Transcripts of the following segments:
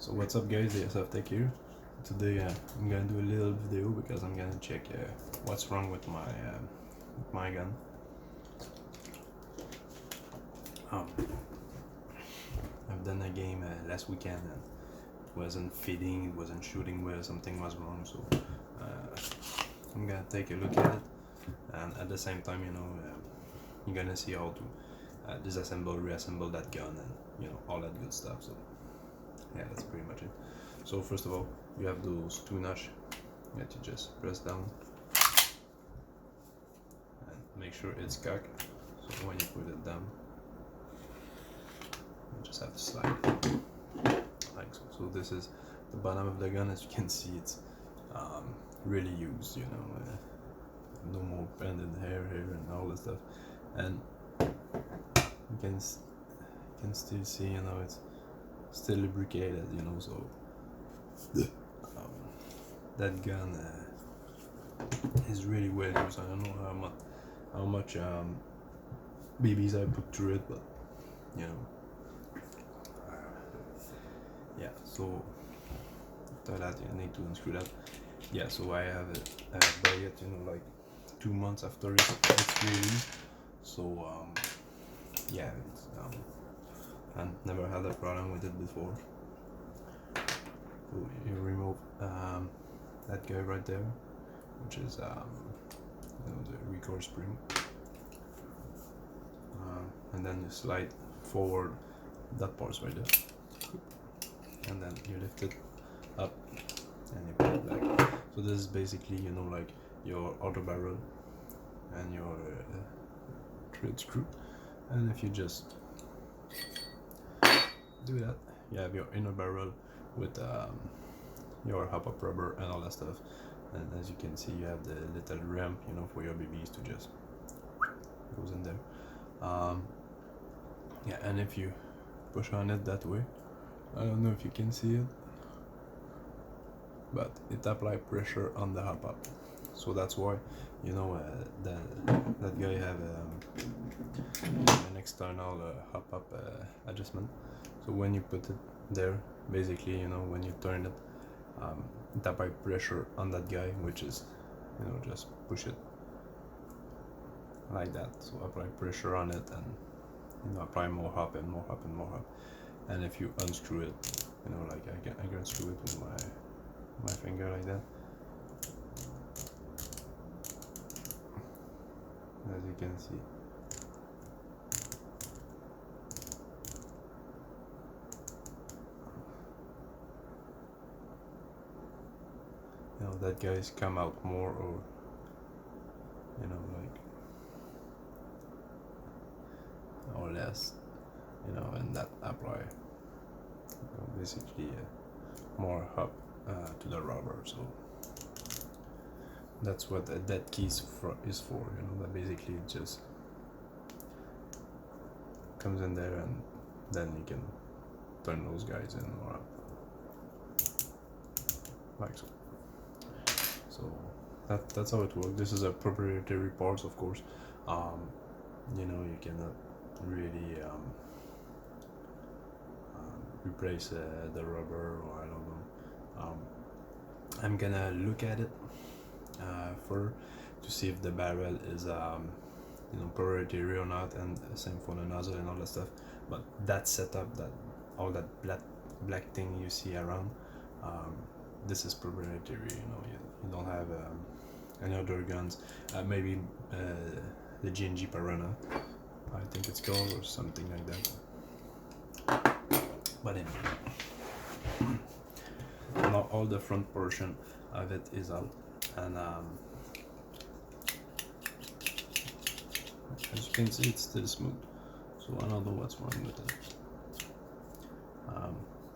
So what's up guys, AIRSOFTEK here. Today I'm gonna do a little video because I'm gonna check what's wrong with my gun. I've done a game last weekend and it wasn't feeding, it wasn't shooting well, something was wrong, so I'm gonna take a look at it, and at the same time, you're gonna see how to disassemble, reassemble that gun, and all that good stuff. So yeah, that's pretty much it. So first of all, you have those two notches that you just press down and make sure it's cocked. So when you put it down, you just have to slide it like so. So this is the bottom of the gun. As you can see, it's really used, no more pendant hair here and all this stuff, and you can still see, it's still lubricated, so that gun is really well used. I don't know how much BBs I put through it, but yeah. So after that, you need to unscrew that. Yeah, so I have it buy it like 2 months after it's released. So yeah, I never had a problem with it before. So you remove that guy right there, which is the recoil spring, and then you slide forward that part right there, and then you lift it up and you put it back. So this is basically like your outer barrel and your thread screw, and if you just do that, you have your inner barrel with your hop-up rubber and all that stuff. And as you can see, you have the little ramp, for your BBs to just goes in there. Yeah, and if you push on it that way, I don't know if you can see it, but it applies pressure on the hop-up. So that's why that guy have an external hop-up adjustment. So when you put it there, basically, when you turn it, it applies pressure on that guy, which is, just push it like that. So apply pressure on it, and apply more hop and more hop and more hop. And if you unscrew it, like I can unscrew it with my finger like that. As you can see, that guys come out more, or like or less, and that apply basically more hop to the rubber. So that's what that key is for, that basically it just comes in there, and then you can turn those guys in or up like so. So that's how it works. This is a proprietary parts, of course. You cannot really replace the rubber, or I don't know. I'm gonna look at it to see if the barrel is proprietary or not, and same for the nozzle and all that stuff. But that setup, that all that black thing you see around, this is proprietary. You don't have any other guns. Maybe the G&G Piranha, I think it's called, or something like that. But anyway, now all the front portion of it is out, and as you can see, it's still smooth. So I don't know what's wrong with it.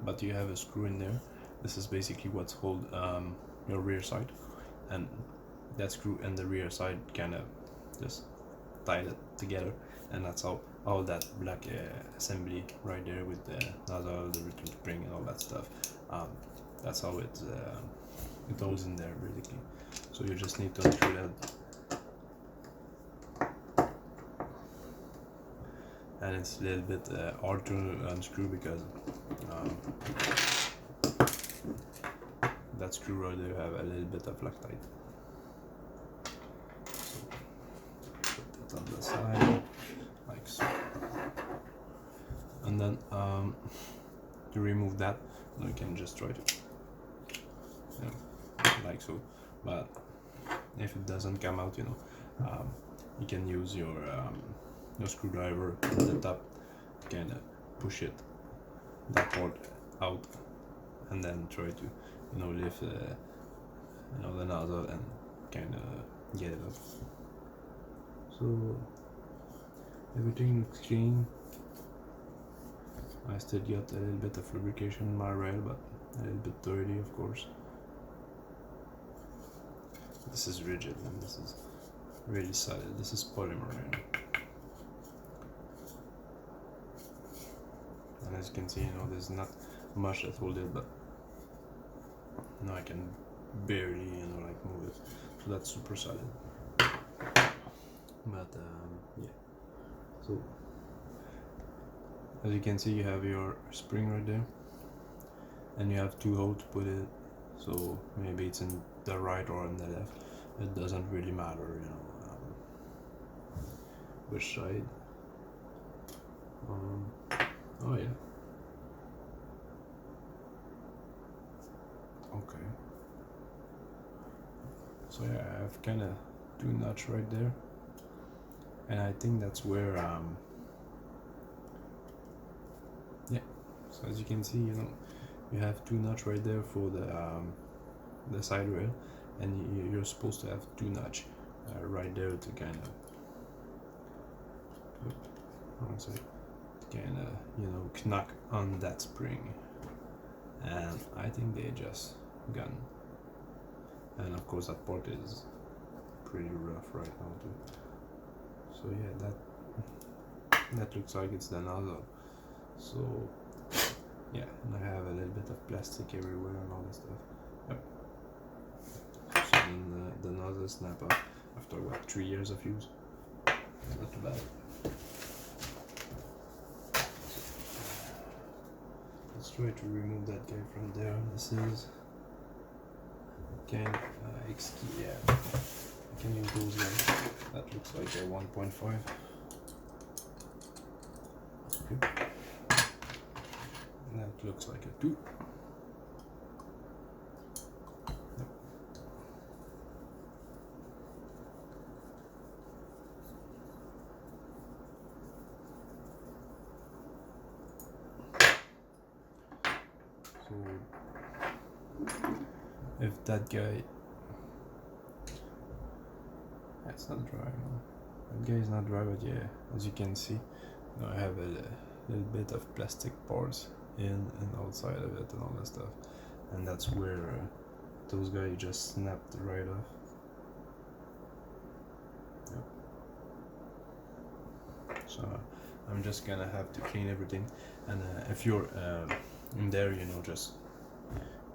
But you have a screw in there. This is basically what's hold your rear side, and that screw and the rear side kind of just tied it together, and that's how all that black assembly right there with the nozzle, the return spring, and all that stuff. That's how it goes in there basically. So you just need to unscrew that, and it's a little bit hard to unscrew because that screw right there have a little bit of Loctite. So put that on the side, like so. And then to remove that, you can just try to, like so. But if it doesn't come out, you can use your screwdriver at the top, kind of push it that part out, and then try to lift the nozzle and kind of get it up. So everything looks clean. I still got a little bit of lubrication in my rail, but a little bit dirty, of course. This is rigid and this is really solid. This is polymer, and as you can see, there's not much that hold it, but I can barely like move it, so that's super solid. But yeah, so as you can see, you have your spring right there, and you have two holes to put it, so maybe it's in the right or in the left, it doesn't really matter, which side. Oh yeah, okay, so yeah, I have kind of two nuts right there, and I think that's where yeah, so as you can see, you have two nuts right there for the side rail, and you're supposed to have two nuts right there to kind of knock on that spring, and I think they just gone. And of course that part is pretty rough right now too. So yeah, that looks like it's the nozzle. So yeah, and I have a little bit of plastic everywhere and all this stuff. Yep. So then the nozzle snap up after what, 3 years of use. Not too bad. Let's try to remove that guy from there. This is X key. Yeah, I can use those ones. That looks like a 1.5. Okay. That looks like a 2. Yep. So if that guy, it's not dry, that guy is not dry, but yeah, as you can see, I have a little bit of plastic parts in and outside of it and all that stuff, and that's where those guys just snapped right off. Yep. So I'm just gonna have to clean everything, and if you're in there, just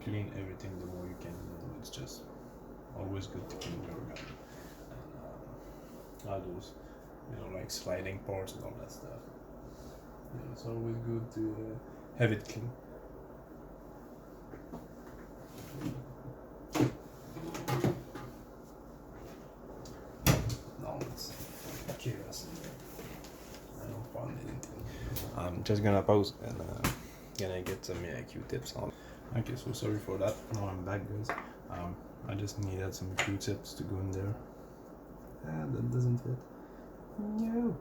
clean everything the more you can. It's just always good to clean your gun, and all those like sliding parts and all that stuff. It's always good to have it clean. No, it's chaos. I don't find anything. I'm just gonna pause and gonna get some Q-tips on. Okay, so sorry for that. Now I'm back, guys. I just needed some Q-tips to go in there. Ah, that doesn't fit. No.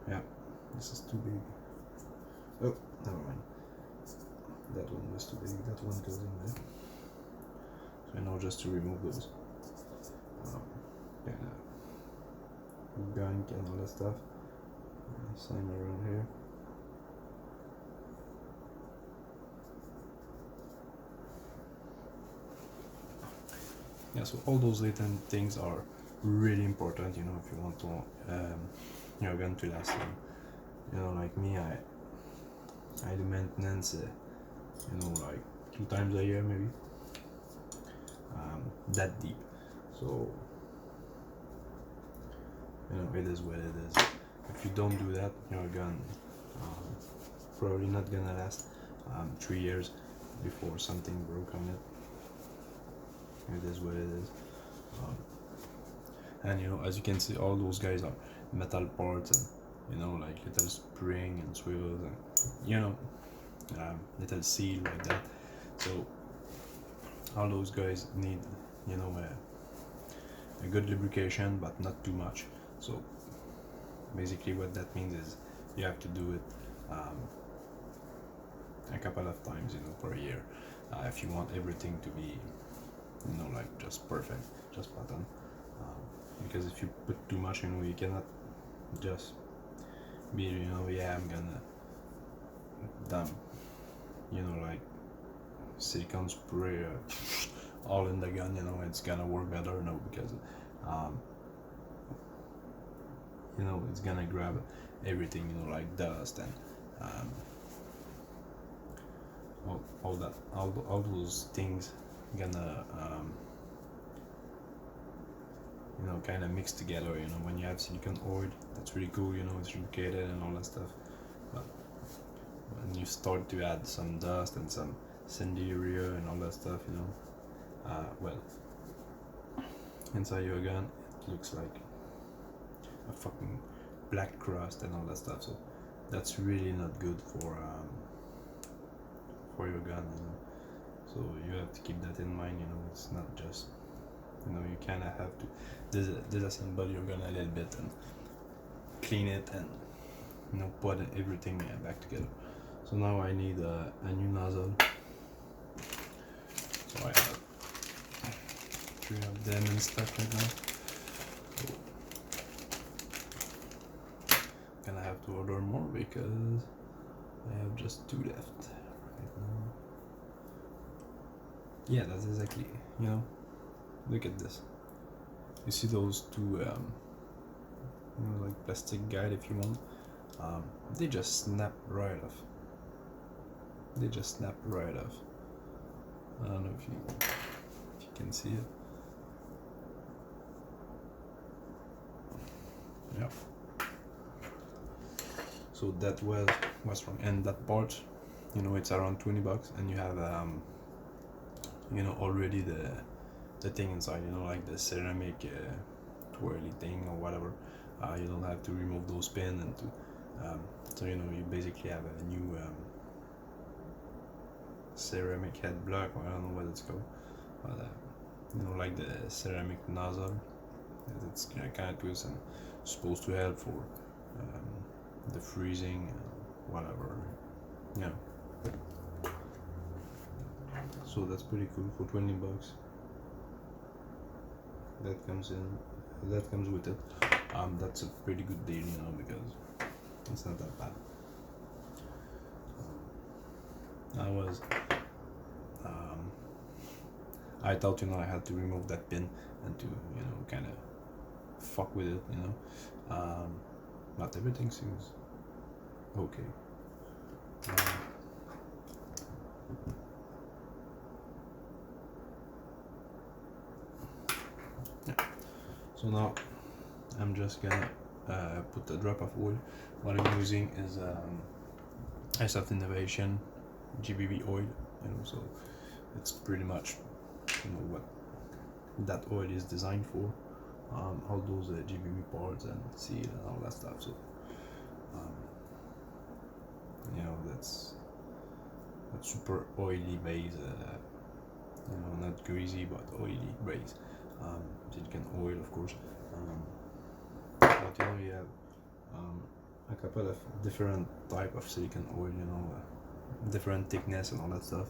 Yeah, this is too big. Oh, never mind. That one was too big. That one goes in there. So now just to remove those gunk and all that stuff. Same around here. Yeah, so all those little things are really important, if you want to your gun to last long. Like me, I do maintenance, like 2 times a year maybe. That deep. So it is what it is. If you don't do that, your gun probably not gonna last 3 years. before something broke on it. It is what it is. And you know, as you can see, all those guys are metal parts, and you know, like little spring and swivels, and you know, little seal like that. So all those guys need, you know, a good lubrication, but not too much. So basically what that means is you have to do it a couple of times, you know, per year, if you want everything to be, you know, like just perfect, just spot on. Because if you put too much, you know, you cannot just be, you know, yeah, I'm gonna dump, you know, like silicone spray all in the gun, you know, it's gonna work better. No, because you know, it's gonna grab everything, you know, like dust and all those things gonna you know, kind of mix together. You know, when you have silicone oil, that's really cool, you know, it's lubricated and all that stuff. But when you start to add some dust and some area and all that stuff, you know, well, inside your gun it looks like a fucking black crust and all that stuff. So that's really not good for your gun, you know. So you have to keep that in mind, you know. It's not just, you know, you kind of have to disassemble your gun a little bit and clean it and, you know, put everything back together. So now I need a new nozzle. So I have 3 of them in stock right now. So I'm gonna have to order more because I have just 2 left right now. Yeah, that's exactly, you know, look at this. You see those 2 you know, like plastic guide, if you want, they just snap right off. They just snap right off. I don't know if you can see it. Yeah. So that was what's wrong. And that part, you know, it's around $20, and you have you know, already the thing inside, you know, like the ceramic twirly thing or whatever. You don't have to remove those pins and to so, you know, you basically have a new ceramic head block, or I don't know what it's called, but you know, like the ceramic nozzle, it's kind of twist and supposed to help for the freezing, whatever, yeah. So that's pretty cool for $20. That comes with it. That's a pretty good deal, you know, because it's not that bad. I thought, you know, I had to remove that pin and to, you know, kind of fuck with it, you know, but everything seems okay. Yeah. So now I'm just gonna put a drop of oil. What I'm using is AIRSOFTEK Innovation GBB oil, you know, so it's pretty much, you know, what that oil is designed for, all those GBB parts and seal and all that stuff. So you know, that's a super oily base, you know, not greasy but oily base, silicone oil, of course, but you know, you have a couple of different type of silicone oil, you know, different thickness and all that stuff.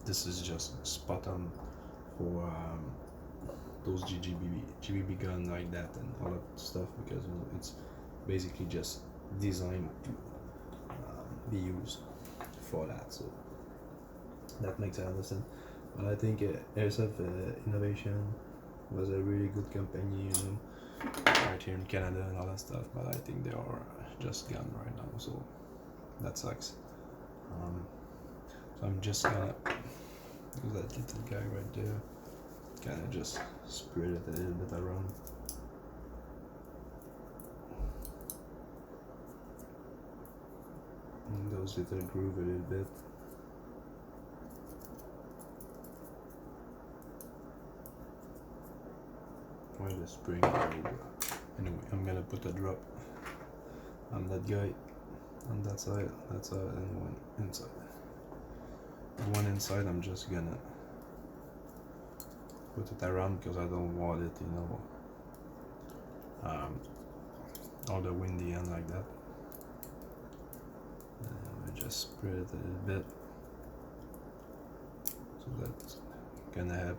This is just spot on for those GBB gun like that and all that stuff, because, you know, it's basically just designed to be used for that. So that makes sense, understand. But I think AIRSOFTEK Innovation was a really good company, you know, right here in Canada and all that stuff, but I think they are just gone right now, so that sucks. So I'm just gonna use that little guy right there, kind of just spread it a little bit around. And those little groove a little bit. where the spring go. Anyway, I'm gonna put a drop on that guy, on that side, and one inside. One inside, I'm just gonna put it around because I don't want it, you know, all the windy end like that. I just spread it a little bit, so that's gonna help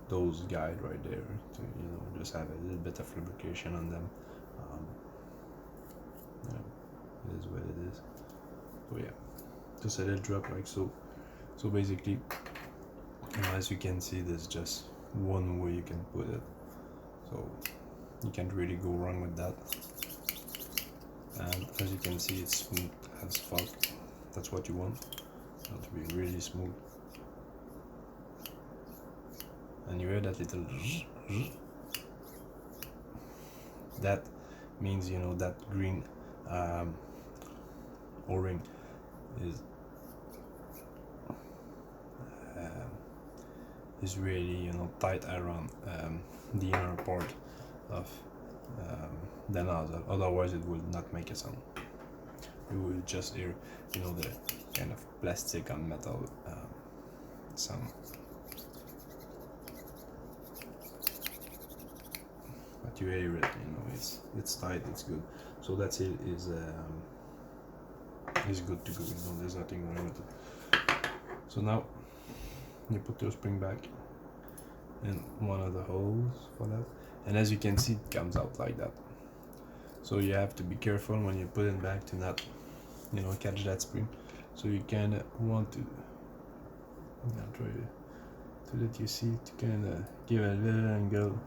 those guide right there to, you know, just have a little bit of lubrication on them. Yeah, it is what it is. So yeah, just a little drop like so. So basically, you know, as you can see, there's just one way you can put it, so you can't really go wrong with that. And as you can see, it's smooth as fuck. That's what you want, to be really smooth. And you hear that little that means, you know, that green O-ring is really, you know, tight around the inner part of the nozzle. Otherwise it will not make a sound. You will just hear, you know, the kind of plastic on metal sound. But you hear it, you know, it's tight, it's good. So that's it, is good to go, you know, there's nothing wrong with it. So now you put your spring back in one of the holes for that, and as you can see, it comes out like that. So you have to be careful when you put it back to not, you know, catch that spring. So you kind of want to, I'll try to let you see, to kind of give a little angle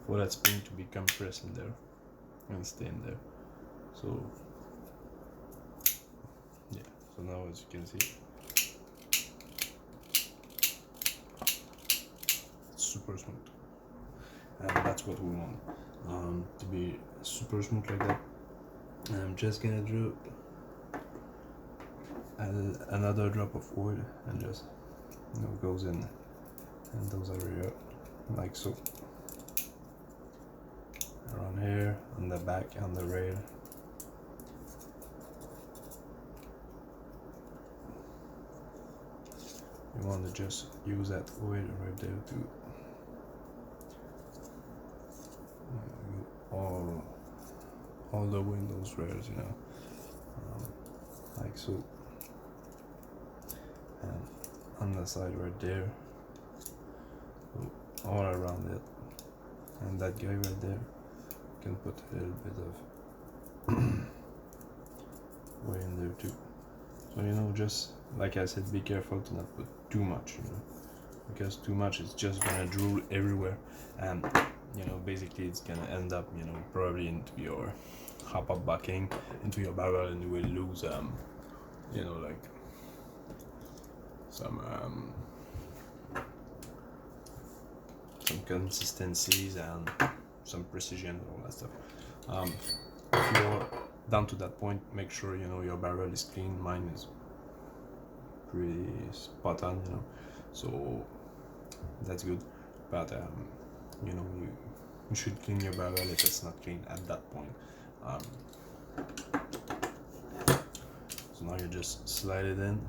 for that spring to be compressed in there and stay in there. So yeah, so now as you can see, it's super smooth, and that's what we want, to be super smooth like that. And I'm just gonna drop another drop of oil and just, you know, goes in and those over here like so, around here, on the back, on the rail. You want to just use that oil right there to all the windows rails, you know, like so, and on the side right there, so all around it. And that guy right there, you can put a little bit of oil in there too. So, you know, just like I said, be careful to not put too much, you know, because too much is just gonna drool everywhere, and, you know, basically it's gonna end up, you know, probably into your hop-up backing, into your barrel, and you will lose, you know, like some consistencies and some precision, all that stuff. If you're down to that point, make sure, you know, your barrel is clean. Mine is pretty spot on, you know, so that's good. But you know, you should clean your barrel if it's not clean at that point. So now you just slide it in,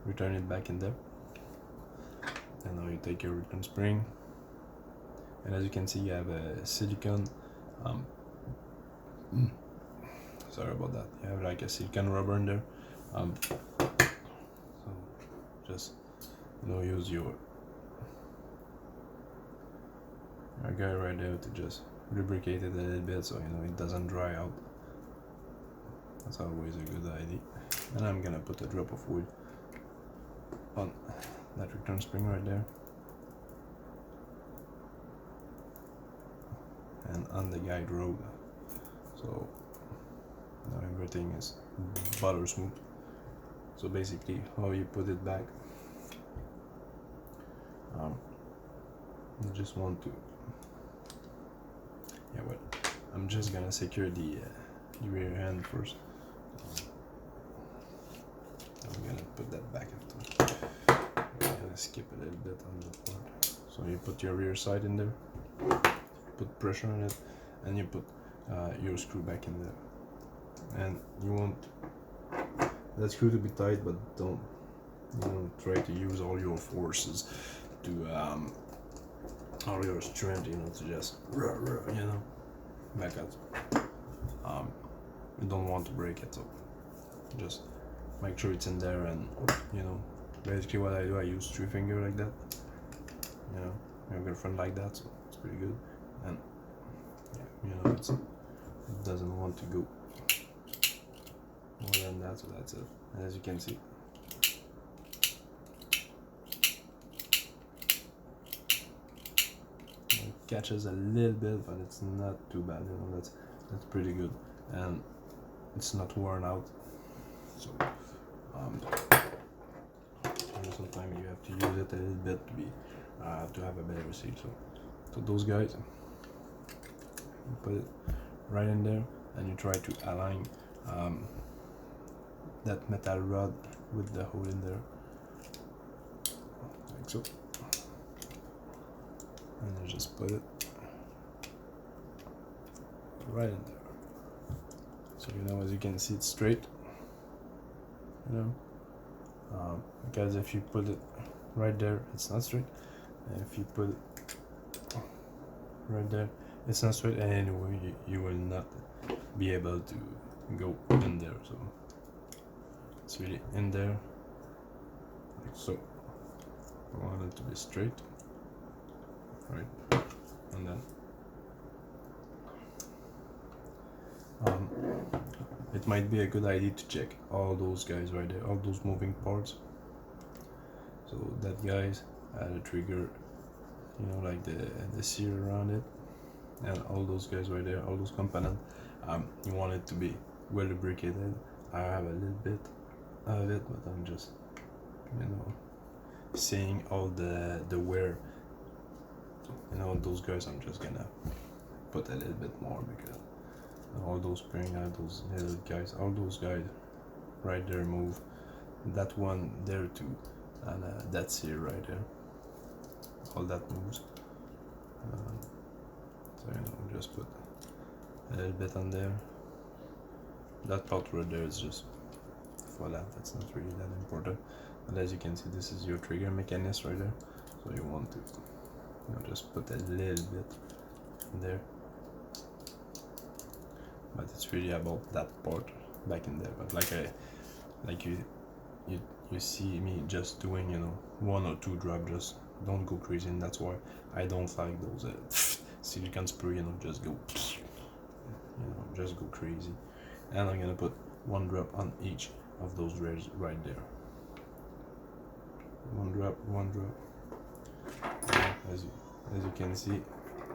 return it back in there, and now you take your return spring, and as you can see, you have a silicone sorry about that, you have like a silicone rubber in there, so just, you know, use your guy right there to just lubricate it a little bit, so, you know, it doesn't dry out. That's always a good idea. And I'm gonna put a drop of oil on that return spring right there, and on the guide road, so now everything is butter smooth. So basically, how you put it back, you just want to, yeah, well, I'm just gonna secure the rear hand first. I'm gonna put that back into, I'm gonna skip a little bit on the part. So you put your rear side in there, put pressure on it, and you put your screw back in there. And you want that screw to be tight, but don't try to use all your forces to all your strength, to just back out. You don't want to break it, so just make sure it's in there. And basically what I do, I use 3 finger like that, your girlfriend like that, so it's pretty good. And it doesn't want to go more than that, so that's it. And as you can see, it catches a little bit, but it's not too bad. That's pretty good, and it's not worn out. So sometimes you have to use it a little bit to be to have a better receipt. So those guys, you put it right in there, and you try to align that metal rod with the hole in there, like so. And you just put it right in there. So as you can see, it's straight. Because if you put it right there, it's not straight. And if you put it right there, it's not straight. And anyway, you will not be able to go in there. So it's really in there, like so. I want it to be straight, right? And then it might be a good idea to check all those guys right there, all those moving parts. So that guys had a trigger, like the seal around it, and all those guys right there, all those components. You want it to be well lubricated. I have a little bit of it, but I'm just seeing all the wear. Those guys, I'm just gonna put a little bit more, because all those spring, those little guys, all those guys right there move. That one there too, and that's here right there. All that moves. So just put a little bit on there. That part right there is just for that. That's not really that important. But as you can see, this is your trigger mechanism right there. So you want to just put a little bit there. But it's really about that part back in there. But like you see me just doing 1 or 2 drop, just don't go crazy. And that's why I don't like those silicone spray, just go just go crazy. And I'm gonna put 1 drop on each of those rails right there. 1 drop, 1 drop. As you can see,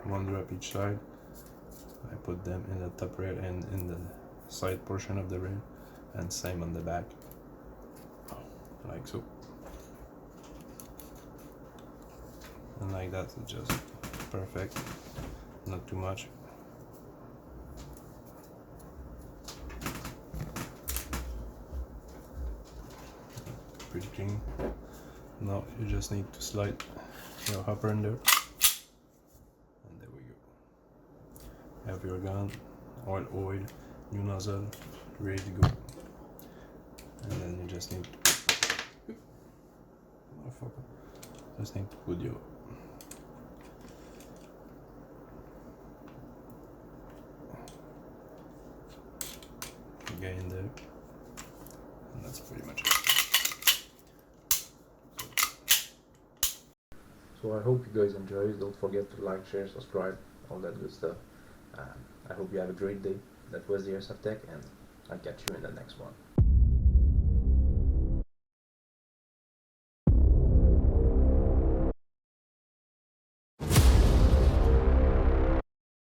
1 drop each side. I put them in the top rail and in the side portion of the rail, and same on the back, like so. And like that, it's just perfect, not too much. Pretty clean. Now you just need to slide your hopper in there. Have your gun, oil, new nozzle, ready to go. And then you just need to put your guy in there, and that's pretty much it. So I hope you guys enjoyed. Don't forget to like, share, subscribe, all that good stuff. I hope you have a great day. That was the AIRSOFTEK, and I'll catch you in the next one.